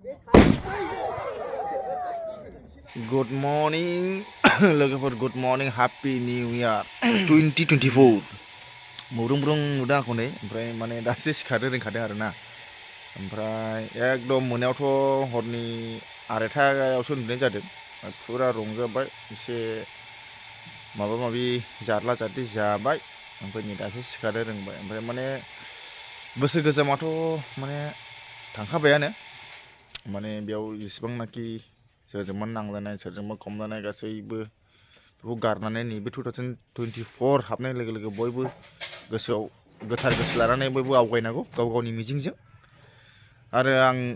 Good morning, logofor. Good morning, Happy New Year 2024. Murung-murung udah aku nih, oमफ्राय माने दासो सिखारनो रोंखादों आरोना. ओमफ्राय एकदम मोनायावथ' हरनि 2:30आवसो उन्दुनाय जादों. फुरा रंजाबाय, एसे माबा-माबि जादला-जादलि जाबाय. ओमफ्राय नै दासो सिखारनो रोंबाय. ओमफ्राय माने बोसोर गोजामाथ' माने थांखाबायानो. माने बेयाव जेसेबांनाखि सोरजोंबा नांलायनाय, सोरजोंबा खमलायनाय गासैबो बेखौ गारनानै नैबे 2024 हाबनाय लोगो-लोगो बयबो गोसोआव गोथार गोसो लानानै बयबो आवगायनांगौ गाव-गावनि मिजिंजों। आरो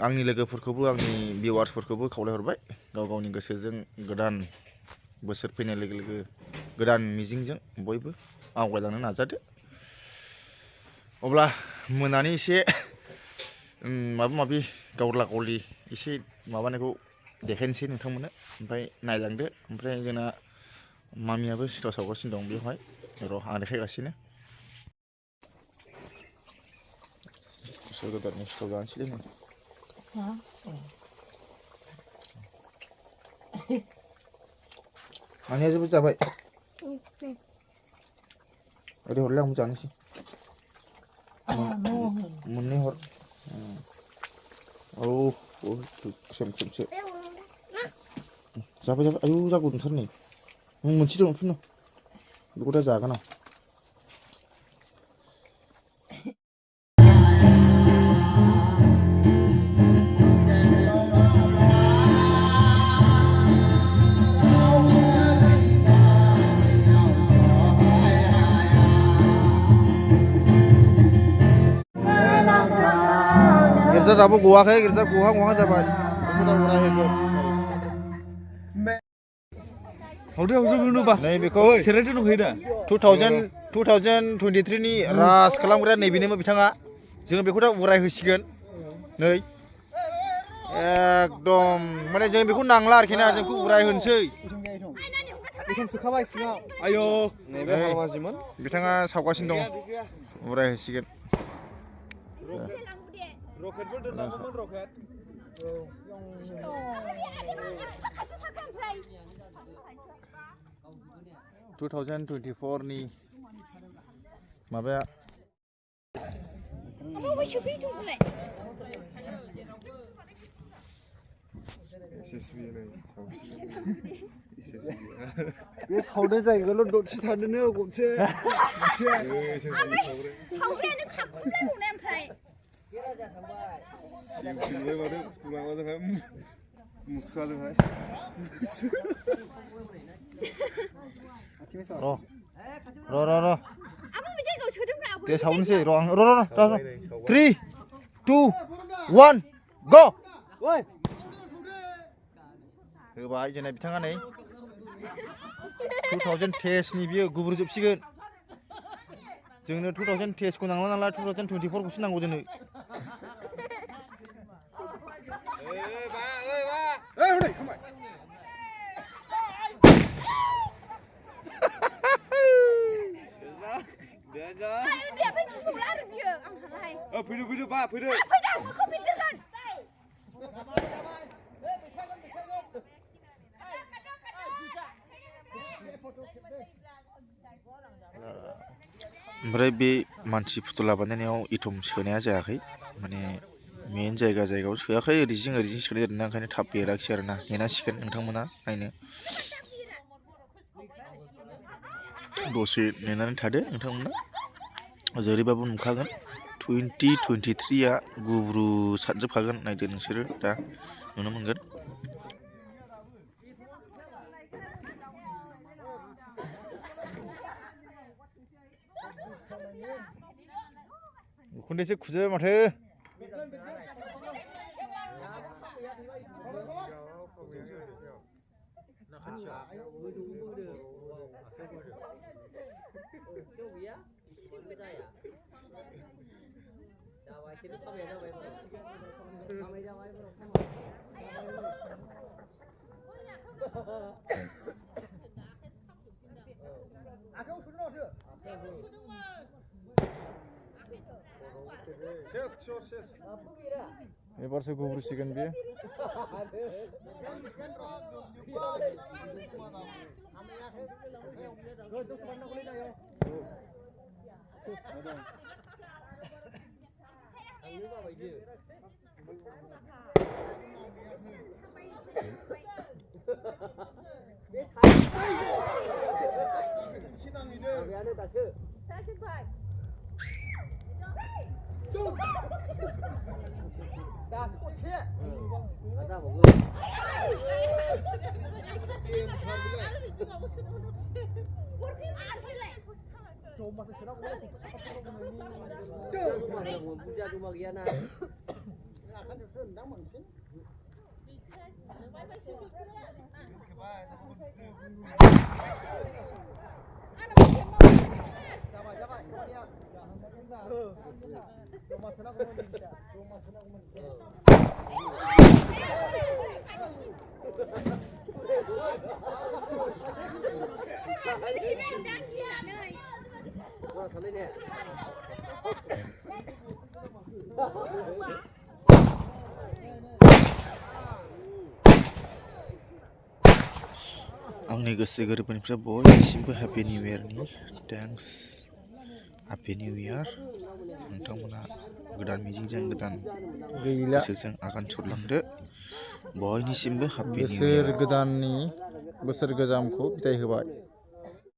आंनि लोगोफोरखौबो आंनि भिउवार्सफोरखौबो खावलायहरबाय गाव-गावनि गोसोजों गोदान बोसोर फैनाय लोगो-लोगो गोदान मिजिंजों बयबो आवगायलांनो नाजादो। अब्ला मोनानि एसे माबा-माबि गावला-गावलि एसे माबानायखौ देखायनोसै नोंथांमोननो, ओमफ्राय नायलांदो। ओमफ्राय जोंना मामियाबो सिथाव सावगासिनो दं बेवहाय, र' आं देखायगासिनो। बोसोर गोदाननि सिथाव जानोसैलै नै। मानिया जोबोद जाबाय। ओरै हरलाय आंबो जानोसै। मोननै हर। औ सोम-सोमसो। जाबाय आयौ जा गुदुंथार नै। मोनसे दं फिन बेखौ दा जागोन आं। गिर्जा दाबो गवाखै, गिर्जा गहां जाबाय। बेखौ दा उरायहोगोन। नै बेखौ 2023 नि राज खालामग्रा नैबेनोमोन बिथाङा। जों बेखौ दा उरायहोसिगोन। नै एकदम माने जों बेखौ नांला आरोखि ना, जों बेखौ उरायहोनोसै। सोखाबाय सिङाव। आयौ नैबे हालमाजिमोन बिथाङा सावगासिनो दं, उरायहोसिगोन। रकेटबो दोननांगौमोन, रकेट। 2024 नि माबाया बे सावनाय जायगायावल' दसे थानोनो गंसे सावग्रायानो खामखुबलायबावनाय ओमफ्राय फुथुलांबाय मुसुखाजोंहाय र' दे सावनोसै र' आं र' 3, 2, 1 go होबाय जोंना बिथाङा नै 2023 नि बियो गुब्रुजोबसिगोन। जोंनो 2023 खौ नांला नालाय 2024 खौसो नांगौ जोंनो। फैदो बा फैदो। ओमफ्राय बे मानसि फुथुला बानायनायाव इथम सोनाया जायाखै, माने मेन जायगायाव सोआखै, ओरैजिं सोनाय जादोंना, ओंखायनो थाब बेराखिसै आरोना। नेनांसिगोन नोंथांमोना नायनो। दसे नेनानै थादो नोंथांमोना, जेरैबाबो नुखागोन 2023 आ गुब्रुसारजोबखागोन। नायदो नोंसोरो दा नुनो मोनगोन। उखुन्दैसो खुजोबाय माथो। एबारसो गुब्रुसिगोन बेयो आंनि गोसो गोरबोनिफ्राय बयनिसिमबो हैप्पी निउ इयारनि थेंक्स हैप्पी निउ इयार नोंथांमोना गोदान मिजिंजों गोदान गोसोजों आगान सुरलांदो बयनिसिमबो हैप्पी निउ इयार बोसोर गोदाननि बोसोर गोजामखौ बिदाय होबाय।